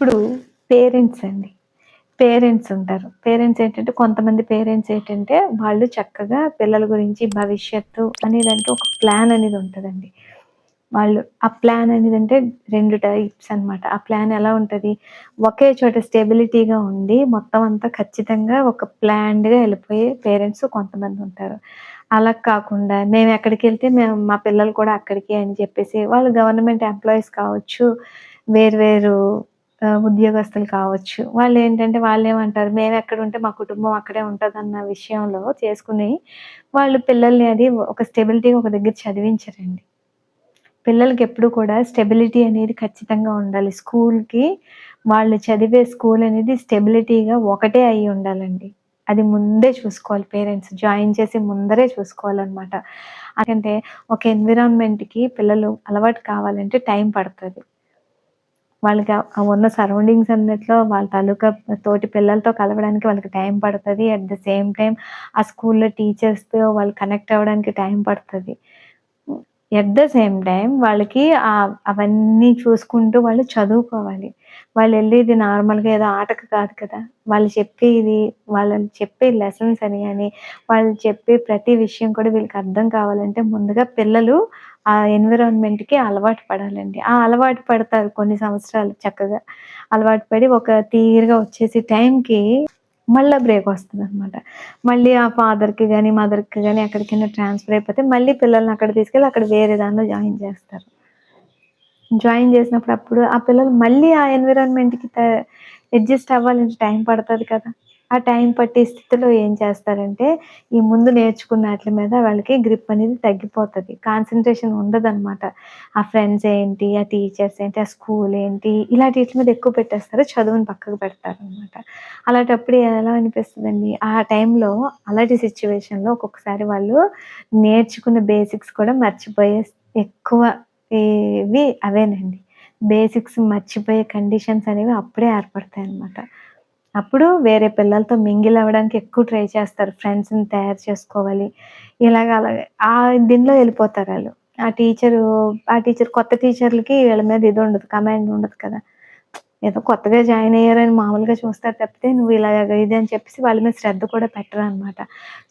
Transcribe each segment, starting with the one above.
ఇప్పుడు పేరెంట్స్ అండి. పేరెంట్స్ ఉంటారు. కొంతమంది పేరెంట్స్ ఏంటంటే, వాళ్ళు చక్కగా పిల్లల గురించి భవిష్యత్తు అనేదంటూ ఒక ప్లాన్ అనేది ఉంటదండి. వాళ్ళు ఆ ప్లాన్ అనేదంటే 2 టైప్స్ అనమాట. ఆ ప్లాన్ ఎలా ఉంటది? ఒకే చోట స్టెబిలిటీగా ఉండి, మొత్తం అంతా ఖచ్చితంగా ఒక ప్లాన్డ్‌గా ఎళ్ళిపోయే పేరెంట్స్ కొంతమందుంటారు. అలా కాకుండా మేమెక్కడికెళ్తే మా పిల్లలు కూడా అక్కడికే అని చెప్పేసి, వాళ్ళు గవర్నమెంట్ ఎంప్లాయీస్ కావచ్చు, వేరు వేరు ఉద్యోగస్తులు కావచ్చు. వాళ్ళేమంటారు, మేమెక్కడుంటే మా కుటుంబం అక్కడే ఉంటదన్న విషయంలో చేసుకొని, వాళ్ళు పిల్లల్ని అది ఒక స్టెబిలిటీగా ఒక దగ్గర చదివించరండి. పిల్లలకెప్పుడు కూడా స్టెబిలిటీ అనేది ఖచ్చితంగా ఉండాలి. వాళ్ళు చదివే స్కూల్ అనేది స్టెబిలిటీగా ఒకటే అయ్యి ఉండాలండి. అది ముందే చూసుకోవాలి పేరెంట్స్. జాయిన్ చేసే ముందరే చూసుకోవాలనమాట. అంటే ఒక ఎన్విరాన్మెంట్‌కి పిల్లలు అలవాటు కావాలంటే టైం పడతది. వాళ్ళకి ఉన్న సరౌండింగ్స్ అన్నిట్లో వాళ్ళ తాలూకా తోటి పిల్లలతో కలవడానికి వాళ్ళకి టైం పడతది. అట్ ద సేమ్ టైమ్ ఆ స్కూల్‌లో టీచర్స్‌తో వాళ్ళు కనెక్ట్ అవ్వడానికి టైం పడతది. ఎట్ ద సేమ్ టైమ్ వాళ్ళకి అవన్నీ చూసుకుంటూ వాళ్ళు చదువుకోవాలి. వాళ్ళెళ్ళేది నార్మల్‌గా ఏదో ఆటకి కాదు కదా! వాళ్ళు చెప్పేది వాళ్ళు చెప్పే లెసన్స్ అని గాని, వాళ్ళు చెప్పే ప్రతి విషయం కూడా వీళ్ళకి అర్థం కావాలంటే ముందుగా పిల్లలు ఆ ఎన్విరాన్మెంట్‌కి అలవాటు పడాలండి. ఆ అలవాటు పడతారు కొన్ని సంవత్సరాలు చక్కగా. అలవాటు పడి ఒక తీరుగా వచ్చేసి టైంకి మళ్ళా బ్రేకొస్తదనమాట. మళ్ళీ ఆ ఫాదర్‌కి గాని, మదర్‌కి గాని ఎక్కడికైనా ట్రాన్స్‌ఫర్ అయిపోతే మళ్ళీ పిల్లల్ని అక్కడ తీసుకెళ్ళి అక్కడ వేరే దానిలో జాయిన్ చేస్తారు. జాయిన్ చేసినప్పుడు ఆ పిల్లలు మళ్ళీ ఆ ఎన్విరాన్మెంట్‌కి అడ్జస్ట్ అవ్వాలంటే టైం పడతది కదా! ఆ టైం పట్టే స్థితిలో ఏం చేస్తారంటే, ఈ ముందు నేర్చుకున్న ఆట్లి మీద వాళ్ళకి గ్రిప్ అనేది తగ్గిపోతది. కాన్సంట్రేషన్ ఉండదనమాట. ఆ ఫ్రెండ్స్ ఏంటి, ఆ టీచర్స్ ఏంటి, ఆ స్కూల్ ఏంటి, ఇలాంటీట్లి మీద ఎక్కువ పెట్టేస్తారు. చదువుని పక్కకు పెడతారనమాట. అలాంటప్పుడు ఎలా అనిపిస్తదండి, ఆ టైంలో అలాంటి సిట్యుయేషన్‌లో ఒక్కొక్కసారి వాళ్ళు నేర్చుకున్న బేసిక్స్ కూడా మర్చిపోయే ఎక్కువ అవేనండి. బేసిక్స్ మర్చిపోయే కండిషన్స్ అనేవి అప్పుడే ఏర్పడతాయన్నమాట. అప్పుడు వేరే పిల్లలతో మింగిల్ అవ్వడానికి ఎక్కువ ట్రై చేస్తారు. ఫ్రెండ్స్‌ని తయారు చేసుకోవాలి. అలాగే దీనిలో ఎళ్ళిపోతారాళ్ళు. ఆ టీచర్ కొత్త టీచర్‌లకి వీళ్ళ మీద ఇదుండదు. కమాండ్ ఉండదు కదా! ఏదో కొత్తగా జాయిన్ అయ్యారని మామూలుగా చూస్తారు తప్పితే, నువ్వు ఇలాగ ఇది అని చెప్పేసి వాళ్ళ మీద శ్రద్ధ కూడా పెట్టరనమాట.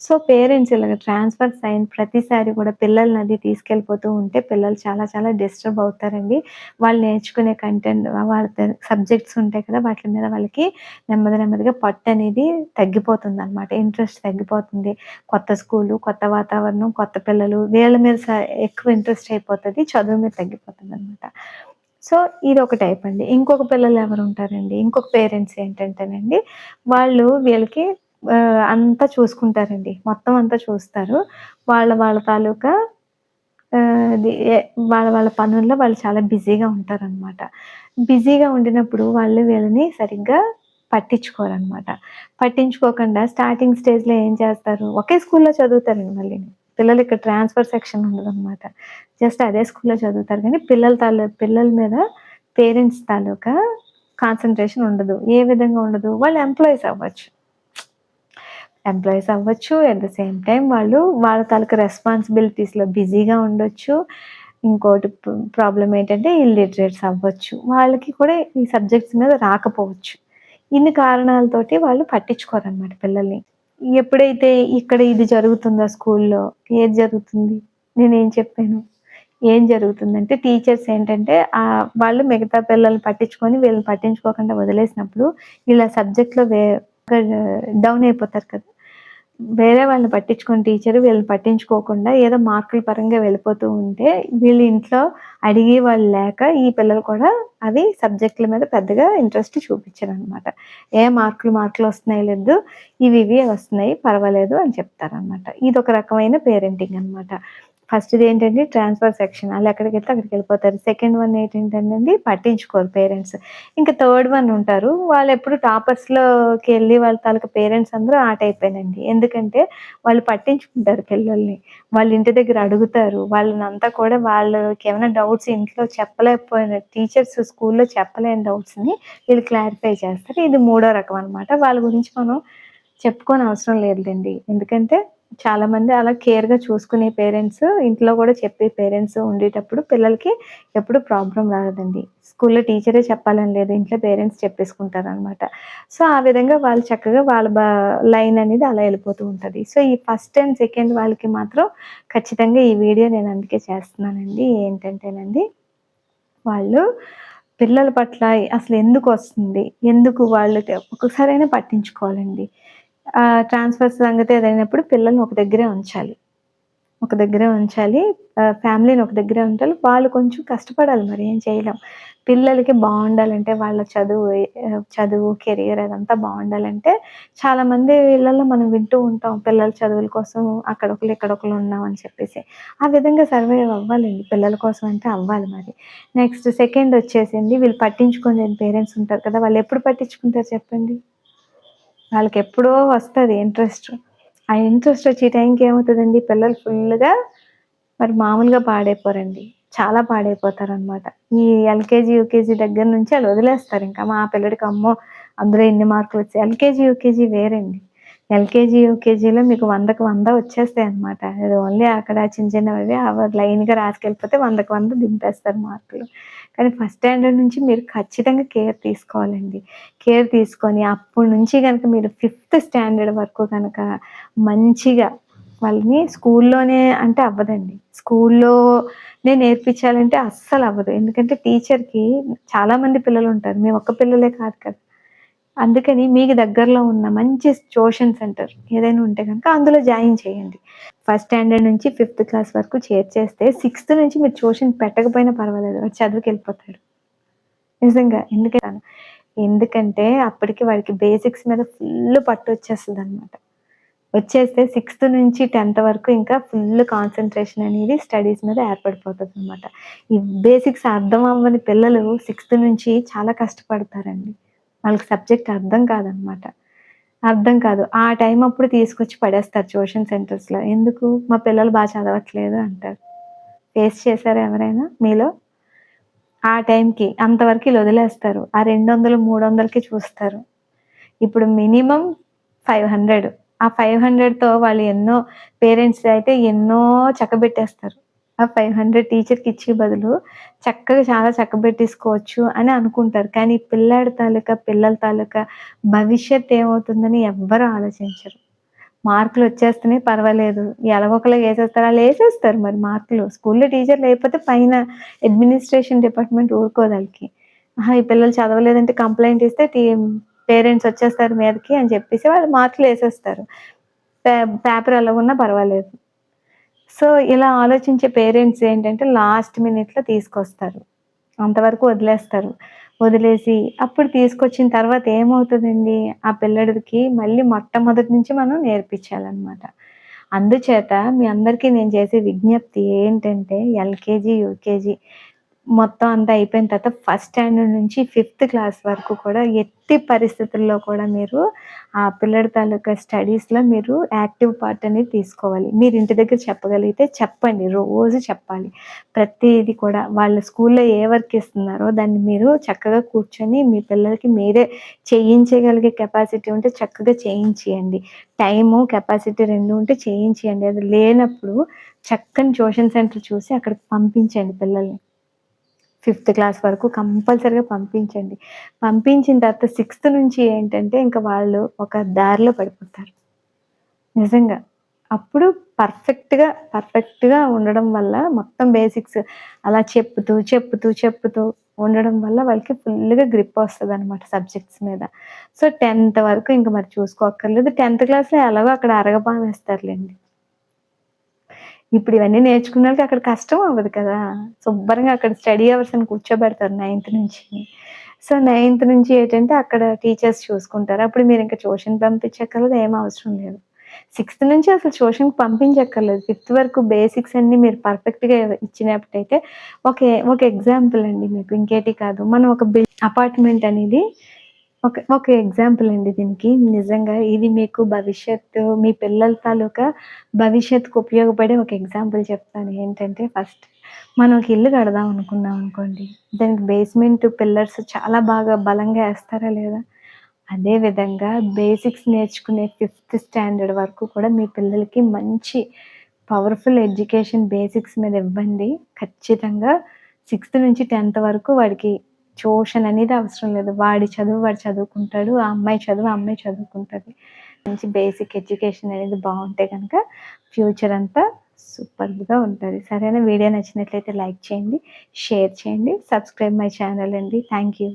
సో, పేరెంట్స్ ఇలాగ ట్రాన్స్‌ఫర్స్ అయిన ప్రతిసారి కూడా పిల్లలనది తీసుకెళ్ళిపోతూ ఉంటే పిల్లలు చాలా చాలా డిస్టర్బ్ అవుతారండి. వాళ్ళు నేర్చుకునే వాళ్ళ సబ్జెక్ట్స్ ఉంటాయి కదా! వాటి మీద వాళ్ళకి నెమ్మదిగా పట్టనేది తగ్గిపోతుందనమాట. ఇంట్రెస్ట్ తగ్గిపోతుంది. కొత్త స్కూలు, కొత్త వాతావరణం, కొత్త పిల్లలు వీళ్ళ మీద ఎక్కువ ఇంట్రెస్ట్ అయిపోతది. చదువు మీద తగ్గిపోతుందనమాట. సో, ఇదొక టైపండి. ఇంకొక పిల్లలెవరుంటారండి, ఇంకొక పేరెంట్స్ ఏంటంటేనండి, వాళ్ళు వీళ్ళకి అంతా చూసుకుంటారండి. మొత్తం అంతా చూస్తారు. వాళ్ళ తాలూకా ఆహ్, అది ఎ వాళ్ళ పనుల్లో వాళ్ళు చాలా బిజీగా ఉంటారనమాట. బిజీగా ఉండినప్పుడు వాళ్ళు వీళ్ళని సరిగ్గా పట్టించుకోరనమాట. పట్టించుకోకుండా స్టార్టింగ్ స్టేజ్‌లో ఏం చేస్తారు, ఒకే స్కూల్‌లో చదువుతారండి మళ్ళీని. పిల్లలిక్కడ ట్రాన్స్‌ఫర్ సెక్షన్ ఉండదనమాట. జస్ట్ అదే స్కూల్‌లో చదువుతారు గానీ, పిల్లల మీద పేరెంట్స్ తాలూకా కాన్సంట్రేషన్ ఉండదు. ఏ విధంగా ఉండదు? వాళ్ళు ఎంప్లాయీస్ అవ్వచ్చు. అట్ ద సేమ్ టైమ్ వాళ్ళ తాలూకా రెస్పాన్సిబిలిటీస్‌లో బిజీగా ఉండొచ్చు. ఇంకోటి ప్రాబ్లమ్ ఏంటంటే ఇల్లిటరేట్స్ అవ్వచ్చు. వాళ్ళకి కూడా ఈ సబ్జెక్ట్స్ మీద రాకపోవచ్చు. ఇన్ని కారణాలతోటి వాళ్ళు పట్టించుకోరనమాట పిల్లల్ని. ఎప్పుడైతే ఇక్కడ ఇది జరుగుతుందో స్కూల్లో, ఏది జరుగుతుంది? నేనేం చెప్పాను? ఏం జరుగుతుందంటే టీచర్స్ ఏంటంటే వాళ్ళు మిగతా పిల్లల్ని పట్టించుకొని వీళ్ళని పట్టించుకోకుండా వదిలేసినప్పుడు వీళ్ళ సబ్జెక్ట్‌లో డౌన్ అయిపోతారు కదా! వేరే వాళ్ళని పట్టించుకుని టీచరు వీళ్ళని పట్టించుకోకుండా ఏదో మార్కుల పరంగా వెళ్ళిపోతూ ఉంటే, వీళ్ళు ఇంట్లో అడిగేవాళ్ళు లేక ఈ పిల్లలు కూడా అవి సబ్జెక్ట్‌ల మీద పెద్దగా ఇంట్రెస్ట్ చూపించరనమాట. మార్కులొస్తున్నాయి లేదు, ఇవి వస్తున్నాయి పర్వాలేదు అని చెప్తారనమాట. ఇదొక రకమైన పేరెంటింగ్ అనమాట. ఫస్ట్‌దేంటంటే ట్రాన్స్‌ఫర్ సెక్షన్. ఆళ్ళెక్కడికెళ్తే అక్కడికెళ్ళిపోతారు. సెకండ్ వన్ ఏంటంటేనండి పట్టించుకోరు పేరెంట్స్. ఇంకా థర్డ్ వన్ ఉంటారు. వాళ్ళెప్పుడు టాపర్స్‌లోకెళ్ళి వాళ్ళ తాలూకా పేరెంట్స్ అందరూ ఆ టైపేనండి. ఎందుకంటే వాళ్ళు పట్టించుకుంటారు పిల్లల్ని. వాళ్ళ ఇంటి దగ్గర అడుగుతారు. వాళ్ళనంతా కూడా వాళ్ళకేమైనా డౌట్స్ ఇంట్లో చెప్పలేకపోయిన టీచర్స్ స్కూల్‌లో చెప్పలేని డౌట్స్‌ని వీళ్ళు క్లారిఫై చేస్తారు. ఇది మూడో రకం అనమాట. వాళ్ళ గురించి మనం చెప్పుకోనవసరం లేదులెండి. ఎందుకంటే చాలామంది అలా కేర్‌గా చూసుకునే పేరెంట్స్, ఇంట్లో గూడా చెప్పే పేరెంట్స్ ఉండేటప్పుడు పిల్లలకి ఎప్పుడు ప్రాబ్లమ్ రాదండి. స్కూల్‌లో టీచరే చెప్పాలని లేదు. ఇంట్లో పేరెంట్స్ చెప్పేసుకుంటారనమాట. సో, ఆ విధంగా వాళ్ళు చక్కగా వాళ్ళ లైన్ అనేది అలా ఎళ్ళిపోతూ ఉంటది. సో, ఈ ఫస్ట్ అండ్ సెకండ్ వాళ్ళకి మాత్రం ఖచ్చితంగా ఈ వీడియో నేను అందుకే చేస్తున్నానండి. ఏంటంటేనండి, వాళ్ళు పిల్లల పట్ల అసలెందుకొస్తుంది? ఎందుకు వాళ్ళు ఒక్కసారైనా పట్టించుకోవాలండి. ట్రాన్స్‌ఫర్ సంగతి ఏదైనప్పుడు పిల్లల్ని ఒక దగ్గరే ఉంచాలి. ఒక దగ్గరే ఉంచాలి. ఫ్యామిలీని ఒక దగ్గరే ఉంచాలి. వాళ్ళు కొంచెం కష్టపడాలి మరి ఏం చేయలేం. పిల్లలకి బావుండాలంటే వాళ్ళ చదువు, కెరియర్ అదంతా బావుండాలంటే చాలామంది ఇళ్లల్లో మనం వింటూ ఉంటాం. పిల్లల చదువుల కోసం అక్కడొకళ్ళు, ఇక్కడొకళ్ళు ఉన్నామని చెప్పేసి. ఆ విధంగా సర్వైవ్ అవ్వాలండి. పిల్లల కోసం అంటే అవ్వాలి మరి. నెక్స్ట్ సెకండొచ్చేసింది వీళ్ళు పట్టించుకోలేని పేరెంట్స్ ఉంటారు కదా! వాళ్ళెప్పుడు పట్టించుకుంటారు చెప్పండి? వాళ్ళకెప్పుడో వస్తది ఇంట్రెస్ట్. ఆ ఇంట్రెస్ట్ వచ్చే టైంకి ఏమవుతదండి పిల్లలు ఫుల్లుగా మరి మామూలుగా పాడైపోరండి. చాలా పాడైపోతారనమాట. ఈ ఎల్‌కేజీ, యూకేజీ దగ్గర నుంచి ఆళ్ళు వదిలేస్తారింక. మా పిల్లోడికి అమ్మో! అందులో ఇన్ని మార్కులొచ్చాయి. ఎల్‌కేజీ, యూకేజీ వేరండి. ఎల్‌కేజీ, యూకేజీలో మీకు 100కి 100 వచ్చేస్తాయన్నమాట. అది ఓన్లీ అక్కడ చిన్న చిన్నవి లైన్‌గా రాసుకెళ్ళిపోతే 100కి 100 దింపేస్తారు మార్కులు. కానీ ఫస్ట్ స్టాండర్డ్ నుంచి మీరు ఖచ్చితంగా కేర్ తీసుకోవాలండి. కేర్ తీసుకొని అప్పటి నుంచి గనక మీరు ఫిఫ్త్ స్టాండర్డ్ వరకు గనక మంచిగా వాళ్ళని స్కూల్లోనే అంటే అవ్వదండి. స్కూల్లోనే నేర్పించాలంటే అస్సలవ్వదు. ఎందుకంటే టీచర్‌కి చాలా మంది పిల్లలుంటారు. మీ ఒక్క పిల్లలే కాదు కదా! అందుకని మీకు దగ్గరలో ఉన్న మంచి ట్యూషన్ సెంటర్ ఏదైనా ఉంటే గనక అందులో జాయిన్ చేయండి. ఫస్ట్ స్టాండర్డ్ నుంచి ఫిఫ్త్ క్లాస్ వరకు చేర్చేస్తే సిక్స్త్ నుంచి మీరు ట్యూషన్ పెట్టకపోయినా పర్వాలేదు. వాడు చదువుకెళ్ళిపోతాడు. నిజంగా. ఎందుకంటే అప్పటికి వాడికి బేసిక్స్ మీద ఫుల్ పట్టొచ్చేస్తదనమాట. వచ్చేస్తే సిక్స్త్ నుంచి 10థ్ వరకు ఇంకా ఫుల్ కాన్సంట్రేషన్ అనేది స్టడీస్ మీద ఏర్పడిపోతదనమాట. ఈ బేసిక్స్ అర్థం అవ్వని పిల్లలు సిక్స్త్ నుంచి చాలా కష్టపడతారండి. వాళ్ళకి సబ్జెక్ట్ అర్థం కాదనమాట. అర్థం కాదు. ఆ టైం అప్పుడు తీసుకొచ్చి పడేస్తారు ట్యూషన్ సెంటర్స్‌లో. ఎందుకు? మా పిల్లలు చదవట్లేదు అంటారు. ఫేస్ చేసారా ఎవరైనా మీలో? ఆ టైంకి అంతవరకు ఈళ్ళొదిలేస్తారు. ఆ 200, 300కి చూస్తారు. ఇప్పుడు మినిమమ్ 500. ఆ 500తో వాళ్ళు ఎన్నో పేరెంట్స్ అయితే ఎన్నో చక్కబెట్టేస్తారు. ఆ 500 టీచర్‌కిచ్చే బదులు చక్కగా చాలా చక్కబెట్టేసుకోవచ్చు అని అనుకుంటారు. కానీ పిల్లల తాలూకా భవిష్యత్ ఏమవుతుందని ఎవ్వరు ఆలోచించరు. మార్కులొచ్చేస్తున్నాయి పర్వాలేదు. ఎలాగోకలాగా ఏసేస్తారు. ఆళ్ళేసేస్తారు మరి మార్కులు. స్కూల్‌లో టీచర్ లేకపోతే పైన అడ్మినిస్ట్రేషన్ డిపార్ట్‌మెంట్ ఊరుకోదాళ్ళకి. ఆహా! ఈ పిల్లలు చదవలేదంటే కంప్లెయింట్ ఇస్తే పేరెంట్స్ వచ్చేస్తారు మీదకి అని చెప్పేసి వాళ్ళు మార్కులేసేస్తారు. పే పేపర్ ఎలాగున్నా పర్వాలేదు. సో, ఇలా ఆలోచించే పేరెంట్స్ ఏంటంటే లాస్ట్ మినిట్‌లో తీసుకొస్తారు. అంతవరకు వదిలేస్తారు. వదిలేసి అప్పుడు తీసుకొచ్చిన తర్వాత ఏమవుతదండి, ఆ పిల్లోడికి మళ్ళీ మొట్టమొదటి నుంచి మనం నేర్పించాలనమాట. అందుచేత మీ అందరికీ నేను చేసే విజ్ఞప్తి ఏంటంటే ఎల్‌కేజీ, యూకేజీ మొత్తం అంతా అయిపోయిన తర్వాత ఫస్ట్ స్టాండర్డ్ నుంచి ఫిఫ్త్ క్లాస్ వరకు కూడా ఎట్టి పరిస్థితుల్లో కూడా మీరు ఆ పిల్లోడి తాలూకా స్టడీస్‌లో మీరు యాక్టివ్ పార్ట్ అనేది తీసుకోవాలి. మీరు ఇంటి దగ్గర చెప్పగలిగితే చెప్పండి. రోజు చెప్పాలి. ప్రతీది కూడా వాళ్ళ స్కూల్‌లో ఏ వర్క్ ఇస్తున్నారో దాన్ని మీరు చక్కగా కూర్చొని మీ పిల్లలకి మీరే చేయించగలిగే కెపాసిటీ ఉంటే చక్కగా చేయించియండి. టైము, కెపాసిటీ 2 ఉంటే చేయించియండి. అది లేనప్పుడు చక్కని ట్యూషన్ సెంటర్ చూసి అక్కడికి పంపించండి పిల్లల్ని. ఫిఫ్త్ క్లాస్ వరకు కంపల్సరీగా పంపించండి. పంపించిన తర్వాత సిక్స్త్ నుంచి ఏంటంటే ఇంక వాళ్ళు ఒక దారిలో పడిపోతారు. నిజంగా. అప్పుడు పర్ఫెక్ట్‌గా ఉండడం వల్ల మొత్తం బేసిక్స్ అలా చెప్పుతూ ఉండడం వల్ల వాళ్ళకి ఫుల్‌గా గ్రిప్ వస్తదనమాట సబ్జెక్ట్స్ మీద. సో, 10థ్ వరకు ఇంక మరి చూసుకోక్కర్లేదు. 10థ్ క్లాస్‌లో ఎలాగో అక్కడ అరగపావేస్తారులెండి. ఇప్పుడు ఇవన్నీ నేర్చుకున్నోళ్ళకి అక్కడ కష్టం అవ్వదు కదా! శుభ్రంగా అక్కడ స్టడీ అవర్స్ అని కూర్చోబెడతారు నైన్త్ నుంచి. సో, నైన్త్ నుంచి ఏంటంటే అక్కడ టీచర్స్ చూసుకుంటారు. అప్పుడు మీరింక ట్యూషన్ పంపించక్కర్లేదు, ఏం అవసరం లేదు. సిక్స్త్ నుంచి అసలు ట్యూషన్‌కి పంపించక్కర్లేదు. ఫిఫ్త్ వరకు బేసిక్స్ అన్నీ మీరు పర్ఫెక్ట్‌గా ఇచ్చినట్టయితే ఒక ఎగ్జాంపుల్ అండి మీకు ఇంకేటి కాదు. మనం ఒక అపార్ట్‌మెంట్ అనేది ఒక ఎగ్జాంపుల్ అండి దీనికి. నిజంగా ఇది మీకు మీ పిల్లల తాలూకా భవిష్యత్తుకు ఉపయోగపడే ఒక ఎగ్జాంపుల్ చెప్తాను. ఏంటంటే ఫస్ట్ మనం ఒక ఇల్లు కడదాం అనుకున్నాం అనుకోండి. దానికి బేస్‌మెంట్ పిల్లర్స్ చాలా బాగా బలంగా ఏస్తారా లేదా? అదే విధంగా బేసిక్స్ నేర్చుకునే 5థ్ స్టాండర్డ్ వరకు కూడా మీ పిల్లలకి మంచి పవర్‌ఫుల్ ఎడ్యుకేషన్ బేసిక్స్ మీద ఇవ్వండి. ఖచ్చితంగా 6థ్-10థ్ వరకు వాడికి ట్యూషన్ అనేది అవసరం లేదు. వాడి చదువు వాడు చదువుకుంటాడు. ఆ అమ్మాయి చదువు ఆ అమ్మాయి చదువుకుంటది. మంచి బేసిక్ ఎడ్యుకేషన్ అనేది బావుంటే గనక ఫ్యూచర్ అంతా సూపర్బ్‌గా ఉంటది. సరేనా? వీడియో నచ్చినట్లయితే లైక్ చేయండి, షేర్ చేయండి, సబ్స్క్రైబ్ మై ఛానల్ అండి. Thank you.